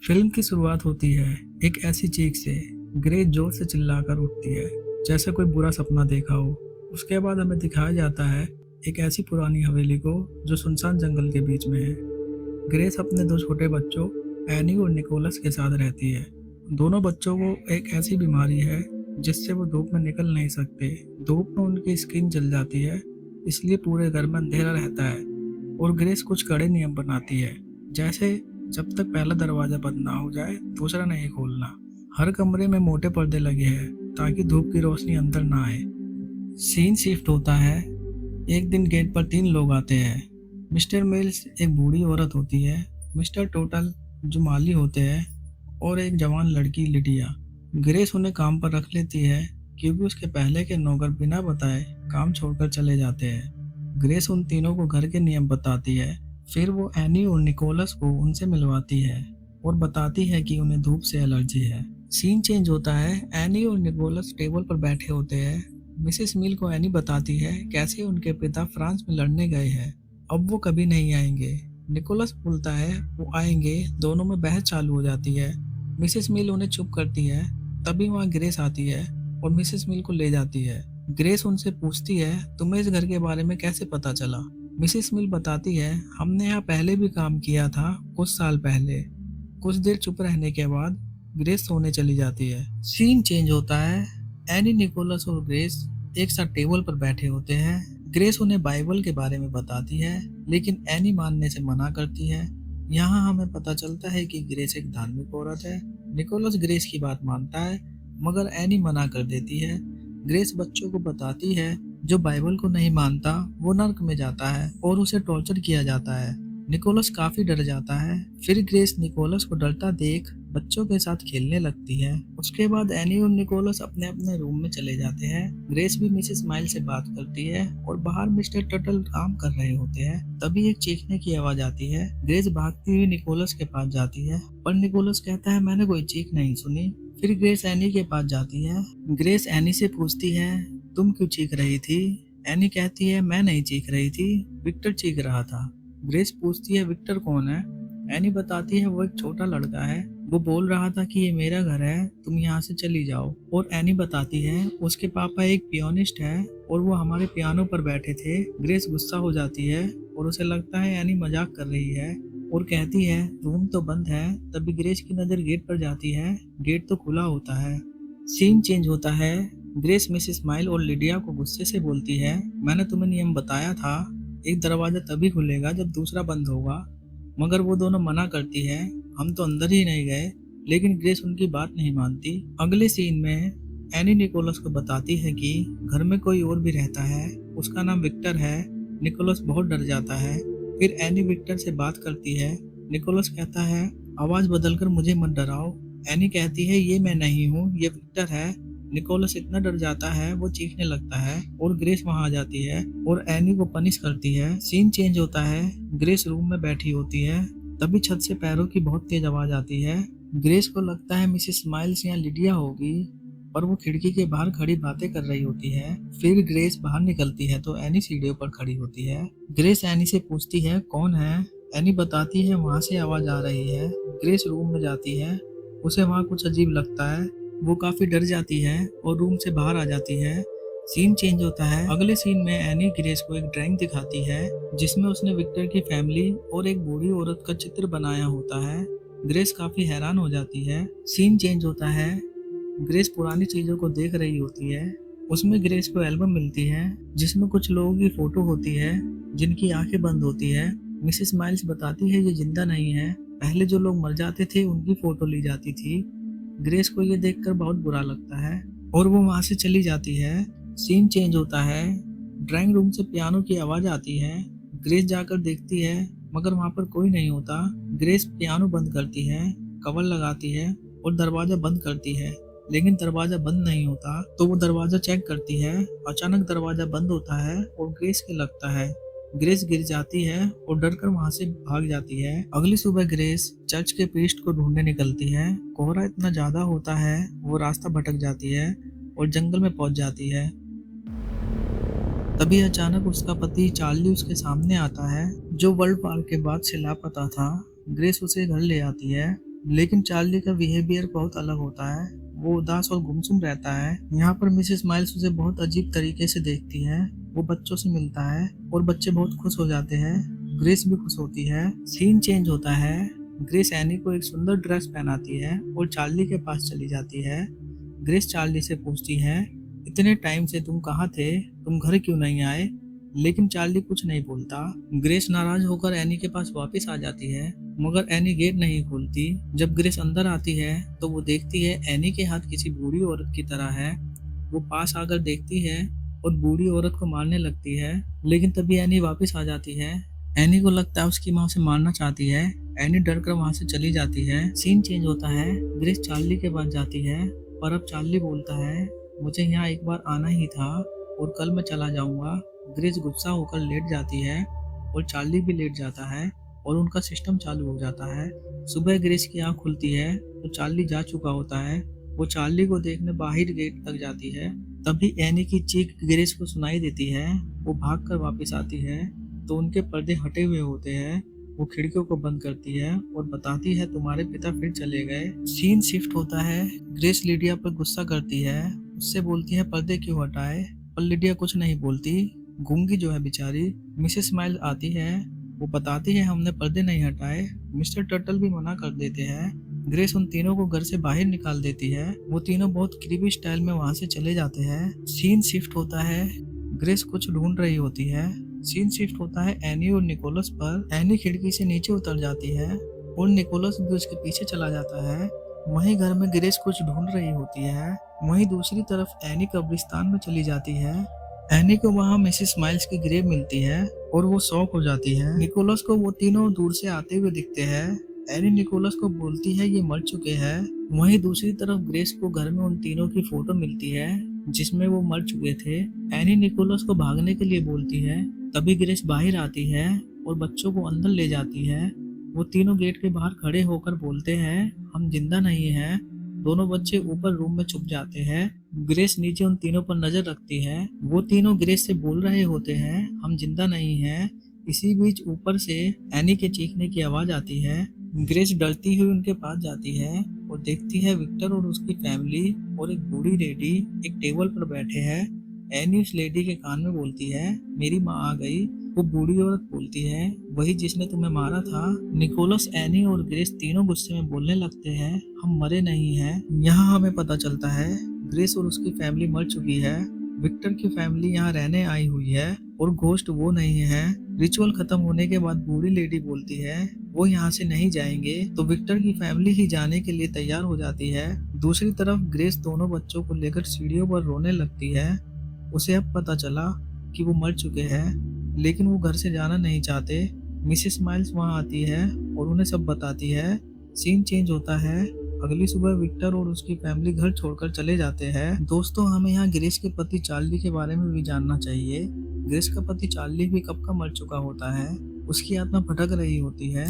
Film की शुरुआत होती है एक ऐसी चीख से। ग्रेस जोर से चिल्लाकर उठती है जैसे कोई बुरा सपना देखा हो। उसके बाद हमें दिखाया जाता है एक ऐसी पुरानी हवेली को जो सुनसान जंगल के बीच में है। ग्रेस अपने दो छोटे बच्चों एनी और निकोलस के साथ रहती है। दोनों बच्चों को एक ऐसी बीमारी है जिससे वो धूप में निकल नहीं सकते। धूप में उनकी स्किन जल जाती है, इसलिए पूरे घर में अंधेरा रहता है। और ग्रेस कुछ कड़े नियम बनाती है, जैसे जब तक पहला दरवाजा बंद ना हो जाए दूसरा नहीं खोलना। हर कमरे में मोटे पर्दे लगे हैं ताकि धूप की रोशनी अंदर ना आए। सीन शिफ्ट होता है। एक दिन गेट पर तीन लोग आते हैं। मिस्टर मिल्स एक बूढ़ी औरत होती है, मिस्टर टोटल जो माली होते हैं, और एक जवान लड़की लिडिया। ग्रेस उन्हें काम पर रख लेती है क्योंकि उसके पहले के नौकर बिना बताए काम छोड़कर चले जाते हैं। ग्रेस उन तीनों को घर के नियम बताती है। फिर वो एनी और निकोलस को उनसे मिलवाती है और बताती है कि उन्हें धूप से एलर्जी है। सीन चेंज होता है। एनी और निकोलस टेबल पर बैठे होते हैं। मिसेस मिल को एनी बताती है कैसे उनके पिता फ्रांस में लड़ने गए हैं, अब वो कभी नहीं आएंगे। निकोलस बोलता है वो आएंगे। दोनों में बहस चालू हो जाती है। मिसेस मिल उन्हें चुप करती है। तभी वहाँ ग्रेस आती है और मिसेस मिल को ले जाती है। ग्रेस उनसे पूछती है तुम्हें इस घर के बारे में कैसे पता चला। मिसेस मिल बताती है हमने यहाँ पहले भी काम किया था कुछ साल पहले। कुछ देर चुप रहने के बाद ग्रेस सोने चली जाती है। सीन चेंज होता है। एनी, निकोलस और ग्रेस एक साथ टेबल पर बैठे होते हैं। ग्रेस उन्हें बाइबल के बारे में बताती है, लेकिन एनी मानने से मना करती है। यहाँ हमें पता चलता है कि ग्रेस एक धार्मिक औरत है। निकोलस ग्रेस की बात मानता है, मगर एनी मना कर देती है। ग्रेस बच्चों को बताती है जो बाइबल को नहीं मानता वो नर्क में जाता है और उसे टॉर्चर किया जाता है। निकोलस काफी डर जाता है। फिर ग्रेस निकोलस को डरता देख बच्चों के साथ खेलने लगती है। उसके बाद एनी और निकोलस अपने अपने रूम में चले जाते हैं। ग्रेस भी मिसेस माइल से बात करती है और बाहर मिस्टर टटल काम कर रहे होते हैं। तभी एक चीखने की आवाज आती है। ग्रेस भागती हुई निकोलस के पास जाती है, पर निकोलस कहता है मैंने कोई चीख नहीं सुनी। फिर ग्रेस एनी के पास जाती है। ग्रेस एनी से पूछती है तुम क्यों चीख रही थी। एनी कहती है मैं नहीं चीख रही थी, विक्टर चीख रहा था। ग्रेस पूछती है विक्टर कौन है। एनी बताती है वो एक छोटा लड़का है, वो बोल रहा था कि ये मेरा घर है, तुम यहाँ से चली जाओ। और एनी बताती है उसके पापा एक पियानिस्ट है और वो हमारे पियानो पर बैठे थे। ग्रेस गुस्सा हो जाती है और उसे लगता है एनी मजाक कर रही है और कहती है रूम तो बंद है। तभी ग्रेस की नजर गेट पर जाती है, गेट तो खुला होता है। सीन चेंज होता है। ग्रेस मिसेस माइल और लिडिया को गुस्से से बोलती है मैंने तुम्हें नियम बताया था, एक दरवाजा तभी खुलेगा जब दूसरा बंद होगा। मगर वो दोनों मना करती है, हम तो अंदर ही नहीं गए। लेकिन ग्रेस उनकी बात नहीं मानती। अगले सीन में एनी निकोलस को बताती है कि घर में कोई और भी रहता है, उसका नाम विक्टर है। निकोलस बहुत डर जाता है। फिर एनी विक्टर से बात करती है। निकोलस कहता है आवाज बदलकर मुझे मत डराओ। एनी कहती है ये मैं नहीं हूँ, ये विक्टर है। निकोलस इतना डर जाता है वो चीखने लगता है और ग्रेस वहां आ जाती है और एनी को पनिश करती है। सीन चेंज होता है। ग्रेस रूम में बैठी होती है। तभी छत से पैरों की बहुत तेज आवाज आती है। ग्रेस को लगता है मिसेस माइल्स या लिडिया होगी, पर वो खिड़की के बाहर खड़ी बातें कर रही होती है। फिर ग्रेस बाहर निकलती है तो एनी सीढ़ियों पर खड़ी होती है। ग्रेस एनी से पूछती है कौन है। एनी बताती है वहां से आवाज आ रही है। ग्रेस रूम में जाती है, उसे वहां कुछ अजीब लगता है। वो काफी डर जाती है और रूम से बाहर आ जाती है। सीन चेंज होता है। अगले सीन में एनी ग्रेस को एक ड्राइंग दिखाती है जिसमें उसने विक्टर की फैमिली और एक बूढ़ी औरत का चित्र बनाया होता है। ग्रेस काफी हैरान हो जाती है। सीन चेंज होता है। ग्रेस पुरानी चीजों को देख रही होती है। उसमें ग्रेस को एल्बम मिलती है जिसमें कुछ लोगों की फोटो होती है जिनकी आंखें बंद होती है। मिसेस माइल्स बताती है ये जिंदा नहीं है, पहले जो लोग मर जाते थे उनकी फोटो ली जाती थी। ग्रेस को ये देखकर बहुत बुरा लगता है और वो वहां से चली जाती है। सीन चेंज होता है। ड्राइंग रूम से पियानो की आवाज आती है। ग्रेस जाकर देखती है मगर वहां पर कोई नहीं होता। ग्रेस पियानो बंद करती है, कवर लगाती है और दरवाजा बंद करती है, लेकिन दरवाजा बंद नहीं होता। तो वो दरवाजा चेक करती है। अचानक दरवाजा बंद होता है और ग्रेस के लगता है। ग्रेस गिर जाती है और डरकर वहां से भाग जाती है। अगली सुबह ग्रेस चर्च के प्रीस्ट को ढूंढने निकलती है। कोहरा इतना ज्यादा होता है वो रास्ता भटक जाती है और जंगल में पहुंच जाती है। तभी अचानक उसका पति चार्ली उसके सामने आता है, जो वर्ल्ड वार के बाद से लापता था। ग्रेस उसे घर ले आती है। लेकिन चार्ली का बिहेवियर बहुत अलग होता है। वो उदास और गुमसुम रहता है। यहाँ पर मिसेस माइल्स उसे बहुत अजीब तरीके से देखती है। वो बच्चों से मिलता है और बच्चे बहुत खुश हो जाते हैं। ग्रेस भी खुश होती है। सीन चेंज होता है। ग्रेस एनी को एक सुंदर ड्रेस पहनाती है और चार्ली के पास चली जाती है। ग्रेस चार्ली से पूछती है, इतने टाइम से तुम कहाँ थे? तुम घर क्यों नहीं आए? लेकिन चार्ली कुछ नहीं बोलता। ग्रेस नाराज होकर एनी के पास वापस आ जाती है, मगर एनी गेट नहीं खोलती। जब ग्रेस अंदर आती है तो वो देखती है एनी के हाथ किसी बूढ़ी औरत की तरह है। वो पास आकर देखती है और बूढ़ी औरत को मारने लगती है, लेकिन तभी एनी वापस आ जाती है। एनी को लगता है उसकी माँ उसे मारना चाहती है। एनी डर कर वहां से चली जाती है। सीन चेंज होता है। ग्रेस चार्ली के पास जाती है, पर अब चार्ली बोलता है, मुझे यहाँ एक बार आना ही था और कल मैं चला जाऊंगा। ग्रेस गुस्सा होकर लेट जाती है और चार्ली भी लेट जाता है और उनका सिस्टम चालू हो जाता है। सुबह ग्रेस की आंख खुलती है तो चार्ली जा चुका होता है। वो चार्ली को देखने बाहर गेट तक जाती है। तभी एनी की चीख ग्रेस को सुनाई देती है। वो भागकर वापस आती है तो उनके पर्दे हटे हुए होते हैं। वो खिड़कियों को बंद करती है और बताती है, तुम्हारे पिता फिर चले गए। सीन शिफ्ट होता है। ग्रेस लिडिया पर गुस्सा करती है। उससे बोलती है, पर्दे क्यों हटाए? पर लिडिया कुछ नहीं बोलती। गूंगी जो है बेचारी। मिसेस स्माइल आती है। वो बताती है, हमने पर्दे नहीं हटाए। मिस्टर टर्टल भी मना कर देते हैं। ग्रेस उन तीनों को घर से बाहर निकाल देती है। वो तीनों बहुत क्रीपी स्टाइल में वहां से चले जाते हैं। सीन शिफ्ट होता है। ग्रेस कुछ ढूंढ रही होती है। सीन शिफ्ट होता है एनी और निकोलस पर। एनी खिड़की से नीचे उतर जाती है और निकोलस भी उसके पीछे चला जाता है। वहीं घर में ग्रेस कुछ ढूंढ रही होती है। वहीं दूसरी तरफ एनी कब्रिस्तान में चली जाती है। एनी को वहां मिसेस माइल्स की ग्रेव मिलती है और वो शॉक हो जाती है। निकोलस को वो तीनों दूर से आते हुए दिखते हैं। एनी निकोलस को बोलती है, ये मर चुके हैं। वहीं दूसरी तरफ ग्रेस को घर में उन तीनों की फोटो मिलती है जिसमें वो मर चुके थे। एनी निकोलस को भागने के लिए बोलती है। तभी ग्रेस बाहर आती है और बच्चों को अंदर ले जाती है। वो तीनों गेट के बाहर खड़े होकर बोलते हैं, हम जिंदा नहीं हैं। दोनों बच्चे ऊपर रूम में छुप जाते हैं। ग्रेस नीचे उन तीनों पर नजर रखती है। वो तीनों ग्रेस से बोल रहे होते हैं, हम जिंदा नहीं हैं। इसी बीच ऊपर से एनी के चीखने की आवाज आती है। ग्रेस डरती हुई उनके पास जाती है और देखती है विक्टर और उसकी फैमिली और एक बूढ़ी लेडी एक टेबल पर बैठे हैं। एनी उस लेडी के कान में बोलती है, मेरी माँ आ गई। वो बूढ़ी औरत बोलती है, वही जिसने तुम्हें मारा था। निकोलस, एनी और ग्रेस तीनों गुस्से में बोलने लगते हैं, हम मरे नहीं हैं। यहाँ हमें पता चलता है ग्रेस और उसकी फैमिली मर चुकी है। विक्टर की फैमिली यहाँ रहने आई हुई है और घोस्ट वो नहीं है। रिचुअल खत्म होने के बाद बूढ़ी लेडी बोलती है, वो यहाँ से नहीं जाएंगे। तो विक्टर की फैमिली ही जाने के लिए तैयार हो जाती है। दूसरी तरफ ग्रेस दोनों बच्चों को लेकर सीढ़ियों पर रोने लगती है। उसे अब पता चला कि वो मर चुके हैं, लेकिन वो घर से जाना नहीं चाहते। मिसेस माइल्स वहां आती है और उन्हें सब बताती है। सीन चेंज होता है। अगली सुबह विक्टर और उसकी फैमिली घर छोड़कर चले जाते हैं। दोस्तों, हमें यहाँ ग्रेस के पति चार्ली के बारे में भी जानना चाहिए। ग्रेस का पति चार्ली भी कब का मर चुका होता है। उसकी आत्मा भटक रही होती है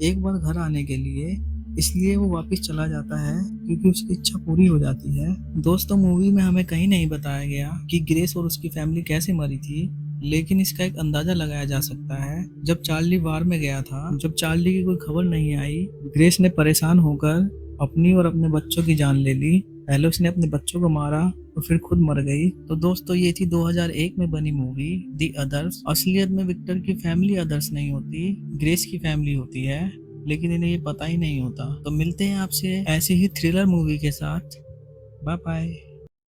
एक बार घर आने के लिए, इसलिए वो वापस चला जाता है क्योंकि उसकी इच्छा पूरी हो जाती है। दोस्तों, मूवी में हमें कहीं नहीं बताया गया कि ग्रेस और उसकी फैमिली कैसे मरी थी, लेकिन इसका एक अंदाजा लगाया जा सकता है। जब चार्ली वार में गया था, जब चार्ली की कोई खबर नहीं आई, ग्रेस ने परेशान होकर अपनी और अपने बच्चों की जान ले ली। पहले उसने अपने बच्चों को मारा और फिर खुद मर गई। तो दोस्तों, ये थी 2001 में बनी मूवी दी अदर्स। असलियत में विक्टर की फैमिली अदर्स नहीं होती, ग्रेस की फैमिली होती है, लेकिन इन्हें ये पता ही नहीं होता। तो मिलते हैं आपसे ऐसी ही थ्रिलर मूवी के साथ। Bye bye.